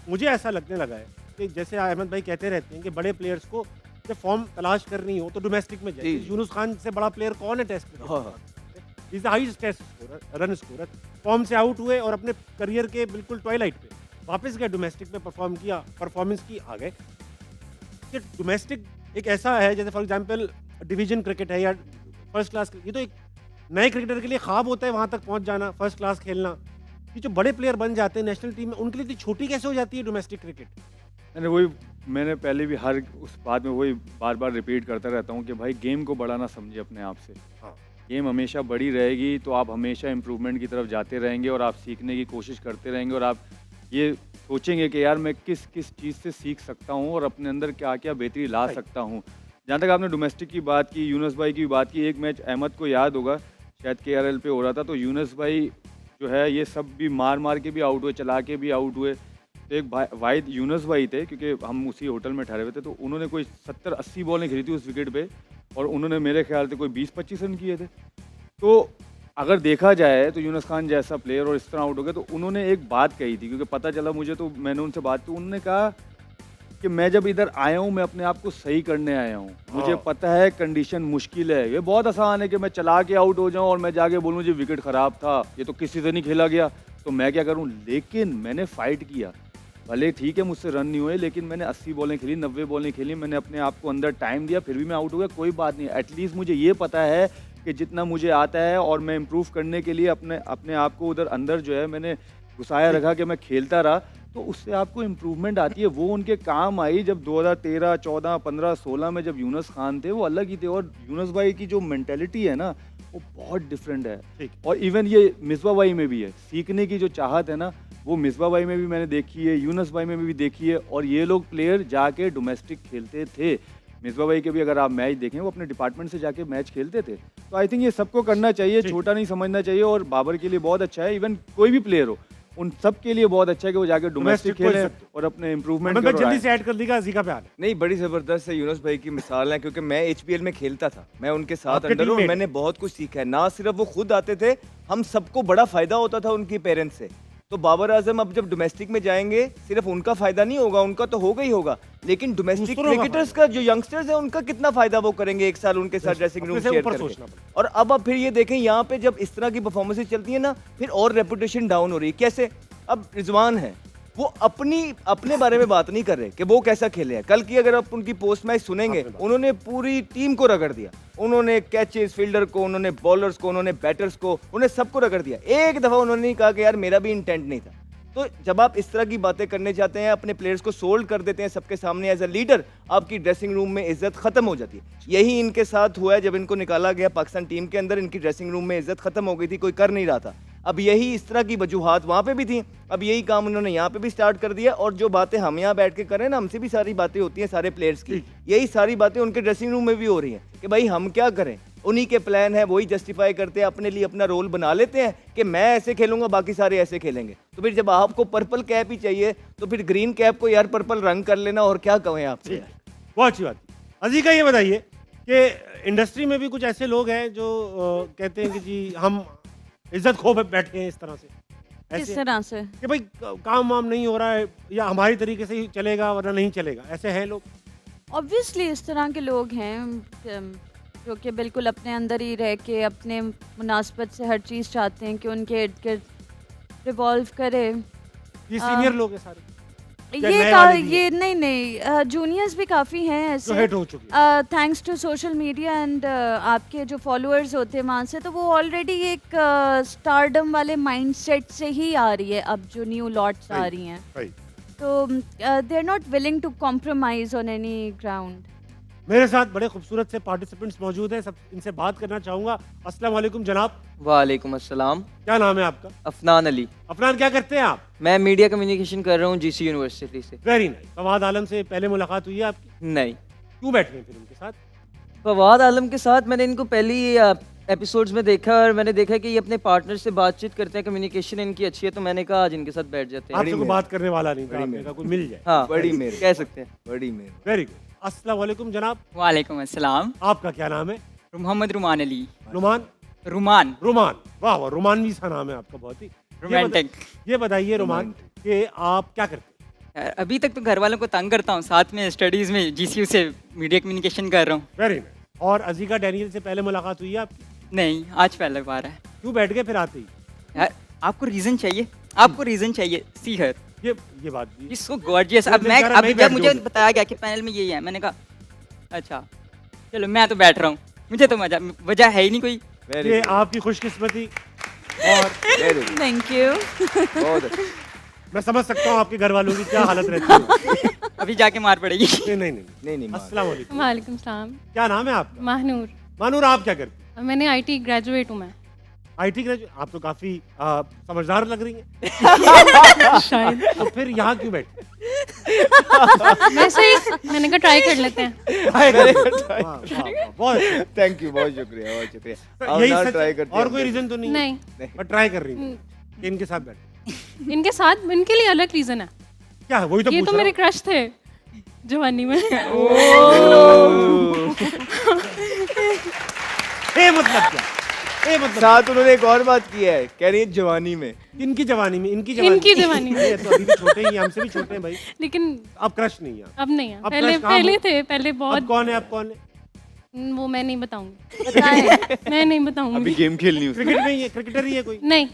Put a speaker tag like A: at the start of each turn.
A: मुझे ऐसा लगने लगा है कि जैसे अहमद भाई कहते रहते हैं कि बड़े प्लेयर्स को जब फॉर्म तलाश करनी हो तो डोमेस्टिक में जाए। यूनुस खान से बड़ा प्लेयर कौन है टेस्ट में?
B: हाँ।
A: Is the highest test scorer, run scorer. Form से आउट हुए और अपने करियर के बिल्कुल ट्वाइलाइट पे वापस गए, डोमेस्टिक में परफॉर्मेंस की आ गए। कि डोमेस्टिक एक ऐसा है जैसे फॉर एग्जांपल डिवीजन क्रिकेट है या फर्स्ट क्लास, ये तो एक नए क्रिकेटर के लिए ख्वाब होता है वहां तक पहुंच जाना, फर्स्ट क्लास खेलना। ये जो बड़े प्लेयर बन जाते हैं नेशनल टीम में, उनके लिए इतनी छोटी कैसे हो जाती है डोमेस्टिक क्रिकेट?
C: वही मैंने पहले भी हर उस बात में वही बार बार रिपीट करता रहता हूँ कि भाई गेम को बढ़ाना समझिए अपने आप से।
A: हाँ।
C: गेम हमेशा बड़ी रहेगी तो आप हमेशा इम्प्रूवमेंट की तरफ जाते रहेंगे और आप सीखने की कोशिश करते रहेंगे और आप ये सोचेंगे कि यार मैं किस किस चीज़ से सीख सकता हूँ और अपने अंदर क्या क्या बेहतरी ला सकता हूँ। जहाँ तक आपने डोमेस्टिक की बात की, यूनुस भाई की बात की, एक मैच अहमद को याद होगा शायद KRL पे हो रहा था, तो यूनुस भाई जो है ये सब भी मार के भी आउट हुए, चला के भी आउट हुए। तो एक वाहिद यूनुस भाई थे, क्योंकि हम उसी होटल में ठहरे हुए थे, तो उन्होंने कोई 70-80 बॉलें खेली थी उस विकेट पे और उन्होंने मेरे ख्याल से कोई 20-25 रन किए थे। तो अगर देखा जाए तो यूनुस खान जैसा प्लेयर और इस तरह आउट हो गया, तो उन्होंने एक बात कही थी, क्योंकि पता चला मुझे, तो मैंने उनसे बात की, उन्होंने कहा कि मैं जब इधर आया हूँ मैं अपने आप को सही करने आया हूँ। मुझे पता है कंडीशन मुश्किल है, ये बहुत आसान है कि मैं चला के आउट हो जाऊँ और मैं जाके बोलूँ जी विकेट ख़राब था, ये तो किसी से नहीं खेला गया, तो मैं क्या करूँ। लेकिन मैंने फाइट किया, भले ठीक है मुझसे रन नहीं हुए, लेकिन मैंने 80 बॉलें खेली, 90 बॉलें खेली, मैंने अपने आप को अंदर टाइम दिया, फिर भी मैं आउट हो गया, कोई बात नहीं। एटलीस्ट मुझे ये पता है कि जितना मुझे आता है और मैं इम्प्रूव करने के लिए अपने आप को उधर अंदर जो है मैंने घुसाया रखा कि मैं खेलता रहा, तो उससे आपको इम्प्रूवमेंट आती है। वो उनके काम आई जब 2013, 14, 15, 16 में जब यूनुस खान थे, वो अलग ही थे। और यूनुस भाई की जो मेंटेलिटी है ना, वो बहुत डिफरेंट है। और इवन ये मिसबा भाई में भी है, सीखने की जो चाहत है ना, वो मिसबा भाई में भी मैंने देखी है, यूनुस भाई में भी देखी है। और ये लोग प्लेयर जाके डोमेस्टिक खेलते थे। मिसबा भाई के भी अगर आप मैच देखें, वो अपने डिपार्टमेंट से जाके मैच खेलते थे। तो आई थिंक ये सबको करना चाहिए, छोटा नहीं समझना चाहिए। और बाबर के लिए बहुत अच्छा है, इवन कोई भी प्लेयर हो, उन सब के लिए बहुत अच्छा है कि वो जाके डोमेस्टिक खेले और अपने इम्प्रूवमेंट करें।
A: जल्दी से ऐड कर दीजिएगा, जीका पे आ
B: नहीं, बड़ी जबरदस्त है यूनुस भाई की मिसाल है, क्योंकि मैं HPL में खेलता था, मैं उनके साथ अंदर हूं, मैंने बहुत कुछ सीखा है। ना सिर्फ वो खुद आते थे, हम सबको बड़ा फायदा होता था उनकी पेरेंट्स से। तो बाबर आजम अब जब डोमेस्टिक में जाएंगे, सिर्फ उनका फायदा नहीं होगा, उनका तो होगा ही होगा, लेकिन डोमेस्टिक क्रिकेटर्स का जो यंगस्टर्स है उनका कितना फायदा वो करेंगे एक साल उनके साथ ड्रेसिंग रूम शेयर करके। और अब फिर ये देखें, यहाँ पे जब इस तरह की परफॉर्मेंसेस चलती है ना, फिर और रेपुटेशन डाउन हो रही है। कैसे? अब रिजवान है, वो अपने बारे में बात नहीं कर रहे कि वो कैसा खेले हैं। कल की अगर आप उनकी पोस्ट मैच सुनेंगे, उन्होंने पूरी टीम को रगड़ दिया। उन्होंने कैचेस, फील्डर को, उन्होंने बॉलर्स को, उन्होंने बैटर्स को, उन्होंने सबको रगड़ दिया। एक दफा उन्होंने नहीं कहा कि यार मेरा भी इंटेंट नहीं था। तो जब आप इस तरह की बातें करने जाते हैं, अपने प्लेयर्स को सोल्ड कर देते हैं सबके सामने एज अ लीडर, आपकी ड्रेसिंग रूम में इज्जत खत्म हो जाती है। यही इनके साथ हुआ है, जब इनको निकाला गया पाकिस्तान टीम के अंदर, इनकी ड्रेसिंग रूम में इज्जत खत्म हो गई थी, कोई कर नहीं रहा था। अब यही इस तरह की वजूहात वहाँ पे भी थी, अब यही काम उन्होंने यहाँ पे भी स्टार्ट कर दिया। और जो बातें हम यहाँ बैठ के करें ना, हमसे भी सारी बातें होती हैं सारे प्लेयर्स की, यही सारी बातें उनके ड्रेसिंग रूम में भी हो रही हैं कि भाई हम क्या करें। उन्हीं के प्लान है, वही जस्टिफाई करते हैं, अपने लिए अपना रोल बना लेते हैं कि मैं ऐसे खेलूंगा, बाकी सारे ऐसे खेलेंगे। तो फिर जब आपको पर्पल कैप ही चाहिए, तो फिर ग्रीन कैप को यार पर्पल रंग कर लेना, और क्या कहें आपसे।
A: बहुत अच्छी बात। अजीका ये बताइए कि इंडस्ट्री में भी कुछ ऐसे लोग हैं जो कहते हैं कि जी हम इज्जत खो बैठे हैं इस तरह से,
D: किस तरह से
A: कि भाई काम वाम नहीं हो रहा है या हमारी तरीके से ही चलेगा वरना नहीं चलेगा, ऐसे हैं लोग?
D: ऑब्वियसली इस तरह के लोग हैं जो कि बिल्कुल अपने अंदर ही रह के अपने मुनासबत से हर चीज़ चाहते हैं कि उनके इर्द गिर्द रिवॉल्व करे।
A: ये सीनियर लोग हैं सारे?
D: ये नहीं, जूनियर्स भी काफ़ी हैं ऐसे,
A: हिट हो चुके,
D: thanks to social media and आपके जो फॉलोअर्स होते हैं वहाँ से, तो वो ऑलरेडी एक स्टारडम वाले माइंडसेट से ही आ रही है। अब जो न्यू लॉट्स आ रही हैं, तो they are not willing to compromise on any ground.
A: मेरे साथ बड़े खूबसूरत से पार्टिसिपेंट्स मौजूद हैं, सब इनसे बात करना चाहूंगा। अस्सलाम वालेकुम जनाब।
E: वालेकुम अस्सलाम।
A: क्या नाम है आपका?
E: अफनान अली।
A: अफनान, क्या करते हैं आप?
E: मैं मीडिया कम्युनिकेशन कर रहा हूँ GC यूनिवर्सिटी से।
A: Very nice. फवाद आलम से पहले मुलाकात हुई है आपकी?
E: नहीं।
A: क्यों बैठे हैं फिर उनके साथ?
E: फवाद आलम के साथ मैंने इनको पहली एपिसोड्स में देखा और मैंने देखा कि ये अपने पार्टनर से बातचीत करते हैं, कम्युनिकेशन इनकी अच्छी है, तो मैंने कहा आज इनके साथ बैठ जाते हैं।
A: आपसे कोई बात करने वाला नहीं था, आपने कहा कोई मिल जाए।
E: हाँ,
B: बड़ी मेहर,
E: कह सकते हैं।
B: बड़ी मेहर।
A: Very good. अस्सलाम वालेकुम जनाब।
F: वालेकुम अस्सलाम।
A: आपका क्या नाम है?
F: मोहम्मद रुमान अली।
A: रुमान?
F: रुमान।
A: रुमान, वाह वाह, रुमानवी सा नाम है आपका, बहुत ही
F: रोमांटिक।
A: ये बताइए रुमान कि आप क्या करते हैं?
F: यार, अभी तक तो घर वालों को तंग करता हूँ, साथ में स्टडीज़ में GCU से मीडिया कम्युनिकेशन कर रहा हूँ।
A: Very nice. और अजीका डैनियल से पहले मुलाकात हुई है आपकी?
F: नहीं, आज पहला बार है।
A: क्यों बैठ गए फिर आते ही?
F: यार, आपको रीज़न चाहिए, आपको रीज़न चाहिए। सी हर,
A: ये बात भी
F: इज सो गॉर्जियस। अब
A: तो
F: मैं
A: बेचारा
F: अभी
A: नहीं
F: जब
A: बैठ
F: मुझे
A: जाऊंगा।
F: बताया गया कि पैनल में यही है, मैंने कहा अच्छा चलो मैं तो बैठ रहा हूँ, मुझे तो मजा वजह है ही नहीं कोई।
B: वेरी
A: ये
B: गुड,
A: आपकी खुशकिस्मती। और
B: वेरी गुड,
D: थैंक यू।
B: बहुत अच्छा।
A: मैं समझ सकता हूँ आपके घर वालों की क्या हालत रहती है।
F: अभी जाके मार पड़ेगी।
A: नहीं नहीं नहीं
B: नहीं नहीं मार।
A: अस्सलाम वालेकुम।
G: वालेकुम सलाम।
A: क्या नाम है आपका?
G: माहनूर।
A: मानूर, आप क्या करते हैं?
G: मैंने IT ग्रेजुएट हूँ मैं।
A: IT graduate? आप तो काफी समझदार लग रही हैं।
G: शायद
A: तो फिर यहाँ क्यों बैठे?
G: वैसे ही मैंने कहा ट्राई कर लेते हैं।
A: वाह, वाह, वाह, बहुत अच्छा।
B: थैंक यू, बहुत शुक्रिया, बहुत शुक्रिया।
A: तो
B: आप
A: यही
B: ना
A: सच
B: ट्राई
A: है?
B: करते
A: और
B: हैं
A: कोई
B: हम
A: रीजन तो नहीं?
G: नहीं,
A: पर ट्राई कर रही हूँ कि इनके साथ बैठे।
G: इनके साथ इनके लिए अलग रीजन है।
A: क्या है? वही तो
G: ये
A: पूछ
G: तो
A: रहा
G: मेरे
A: हूँ।
G: क्रश थे जवानी में।
A: ए मतलब क्या? ए मतलब
B: साथ उन्होंने एक और बात की है, कह रही है जवानी में।
A: इनकी जवानी में, इनकी
G: इनकी जवानी में।
A: ये तो अभी भी छोटे ही हैं, हमसे भी छोटे हैं भाई।
G: लेकिन
A: अब क्रश नहीं है।
G: अब नहीं है,
A: अब
G: पहले
A: crush कहाँ
G: पहले
A: हो?
G: थे, पहले
A: अब
G: बहुत।
A: कौन है? अब कौन है?
G: वो मैं नहीं बताऊंगी,
D: बताएं।
G: मैं नहीं बताऊंगी।
B: गेम खेलनी
A: क्रिकेट में ही है? क्रिकेटर ही है कोई?
G: नहीं,